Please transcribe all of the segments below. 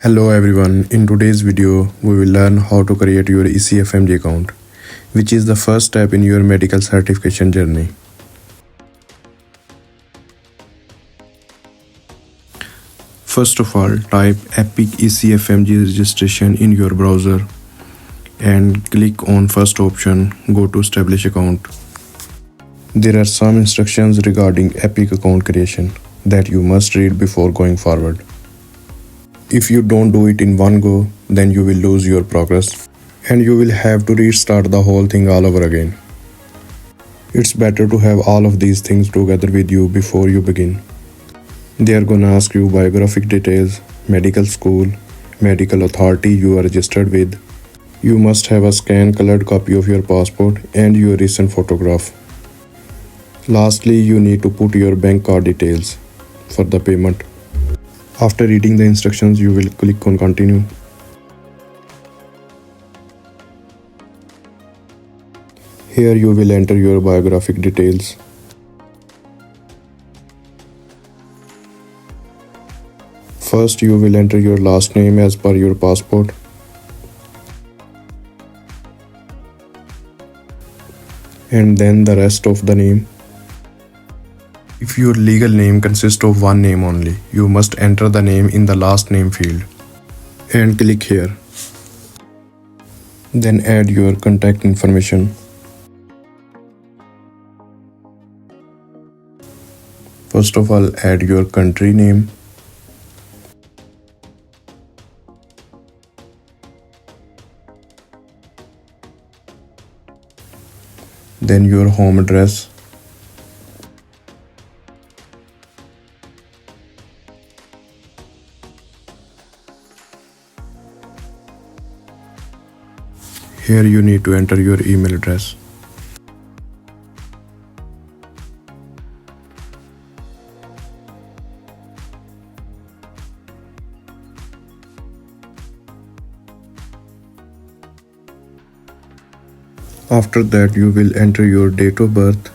Hello everyone, in today's video we will learn how to create your ECFMG account, which is the first step in your medical certification journey. First of all, type Epic ECFMG registration in your browser and click on first option, go to establish account. There are some instructions regarding Epic account creation that you must read before going forward. If you don't do it in one go, then you will lose your progress and you will have to restart the whole thing all over again. It's better to have all of these things together with you before you begin. They are gonna ask you biographic details, medical school, medical authority you are registered with. You must have a scan colored copy of your passport and your recent photograph. Lastly, you need to put your bank card details for the payment. After reading the instructions, you will click on continue. Here you will enter your biographic details. First, you will enter your last name as per your passport. And then the rest of the name. If your legal name consists of one name only, you must enter the name in the last name field and click here. Then add your contact information. First of all, add your country name. Then your home address. Here you need to enter your email address. After that, you will enter your date of birth.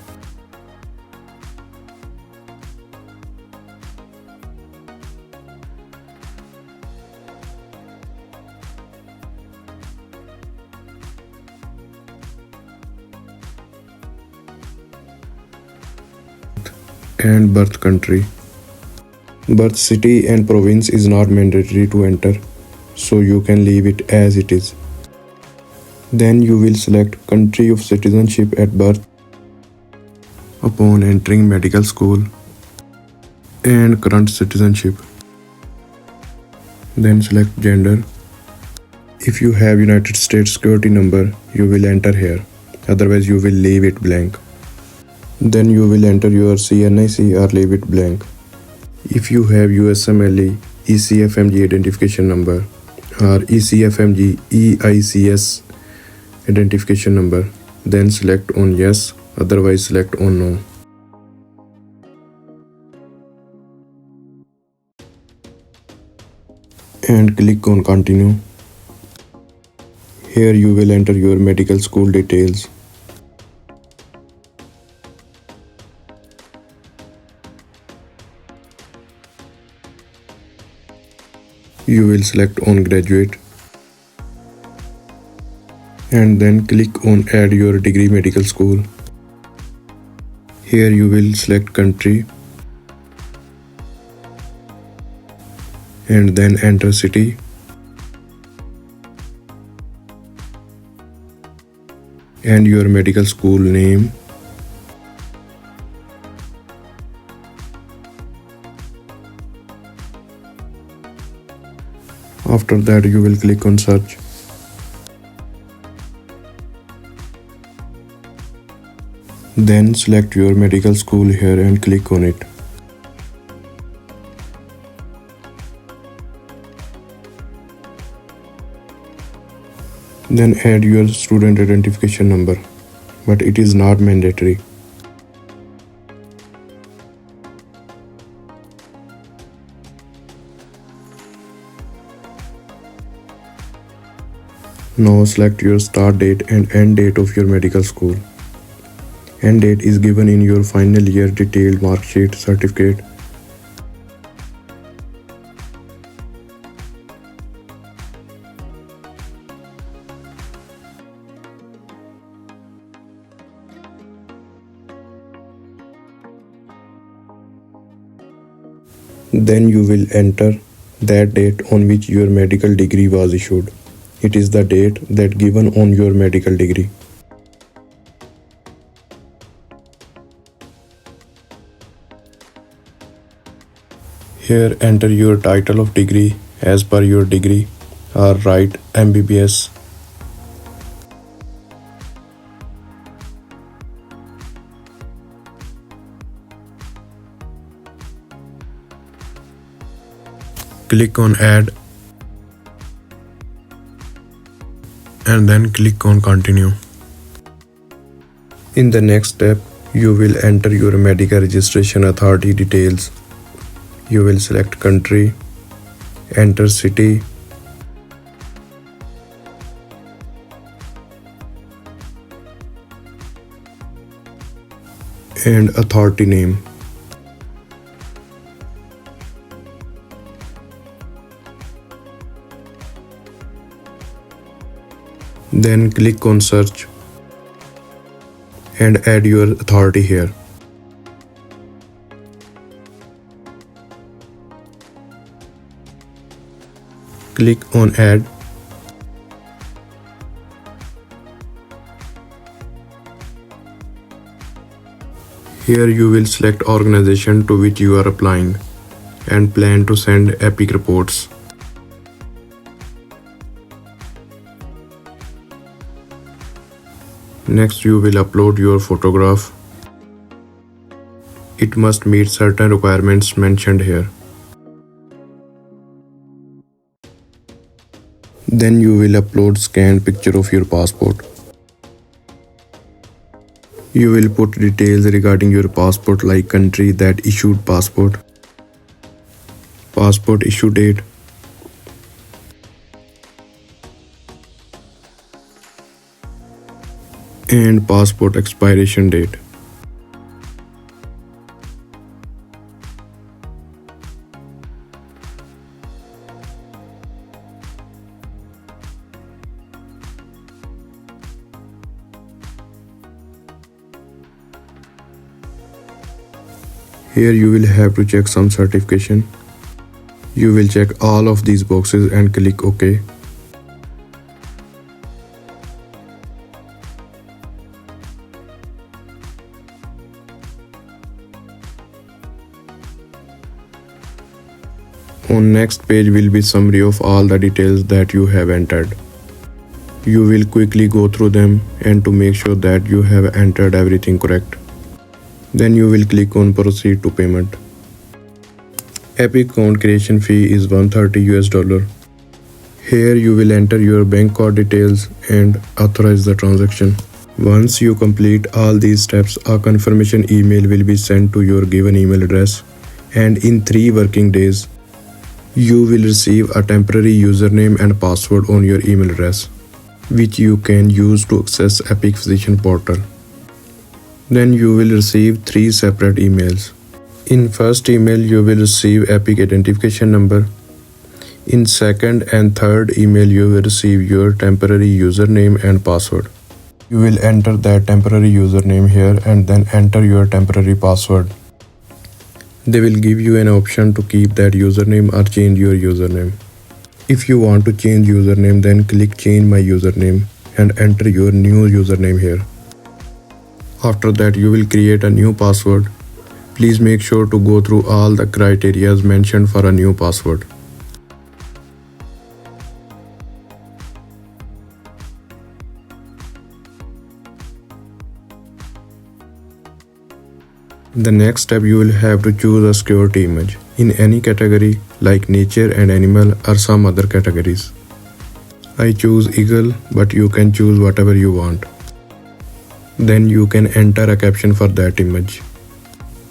And birth country. Birth city and province is not mandatory to enter, so you can leave it as it is. Then you will select country of citizenship at birth upon entering medical school and current citizenship. Then select gender. If you have United States security number, you will enter here, otherwise you will leave it blank. Then you will enter your CNIC or leave it blank. If you have USMLE, ECFMG identification number or ECFMG EICS identification number, then select on yes, otherwise select on no. And click on continue. Here you will enter your medical school details. You will select on graduate and then click on add your degree medical school. Here you will select country and then enter city and your medical school name. After that, you will click on search. Then select your medical school here and click on it. Then add your student identification number, but it is not mandatory. Now select your start date and end date of your medical school. End date is given in your final year detailed mark sheet certificate. Then you will enter that date on which your medical degree was issued. It is the date that given on your medical degree. Here enter your title of degree as per your degree, or write MBBS. Click on add and then click on continue. In the next step, you will enter your medical registration authority details. You will select country, enter city, and authority name. Then click on search and add your authority here. Click on add. Here you will select organization to which you are applying and plan to send EPIC reports. Next, you will upload your photograph. It must meet certain requirements mentioned here. Then you will upload scanned picture of your passport. You will put details regarding your passport like country that issued passport, passport issue date, and passport expiration date. Here you will have to check some certification. You will check all of these boxes and click OK. On next page will be summary of all the details that you have entered. You will quickly go through them and to make sure that you have entered everything correct. Then you will click on proceed to payment. EPIC account creation fee is $130. Here you will enter your bank card details and authorize the transaction. Once you complete all these steps, a confirmation email will be sent to your given email address, and in 3 working days, you will receive a temporary username and password on your email address, which you can use to access EPIC Physician Portal. Then you will receive 3 separate emails. In first email, you will receive EPIC identification number. In second and third email, you will receive your temporary username and password. You will enter that temporary username here and then enter your temporary password. They will give you an option to keep that username or change your username. If you want to change username, then click change my username and enter your new username here. After that, you will create a new password. Please make sure to go through all the criteria mentioned for a new password. The next step, you will have to choose a security image in any category like nature and animal or some other categories. I choose eagle, but you can choose whatever you want. Then you can enter a caption for that image.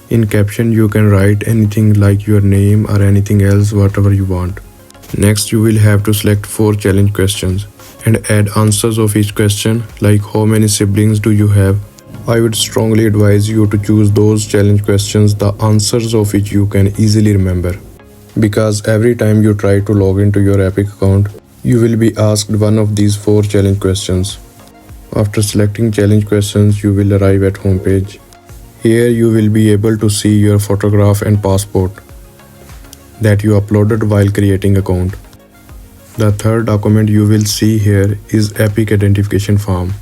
In caption, you can write anything like your name or anything else, whatever you want. Next, you will have to select 4 challenge questions and add answers of each question, like how many siblings do you have. I would strongly advise you to choose those challenge questions, the answers of which you can easily remember. Because every time you try to log into your EPIC account, you will be asked one of these 4 challenge questions. After selecting challenge questions, you will arrive at homepage. Here you will be able to see your photograph and passport. that you uploaded while creating account. The third document you will see here is Epic identification form.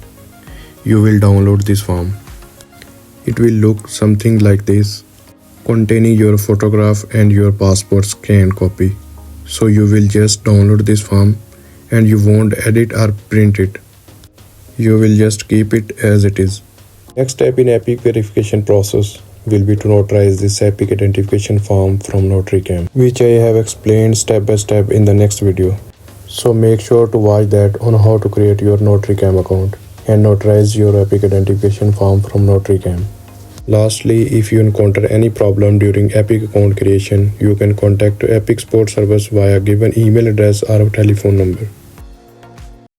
You will download this form. It will look something like this, containing your photograph and your passport scanned copy. So you will just download this form and you won't edit or print it. You will just keep it as it is. Next step in Epic verification process will be to notarize this Epic identification form from notarycam, which I have explained step by step in the next video. So make sure to watch that on how to create your notarycam account and notarize your Epic identification form from notarycam. Lastly, if you encounter any problem during Epic account creation, you can contact Epic support service via given email address or telephone number.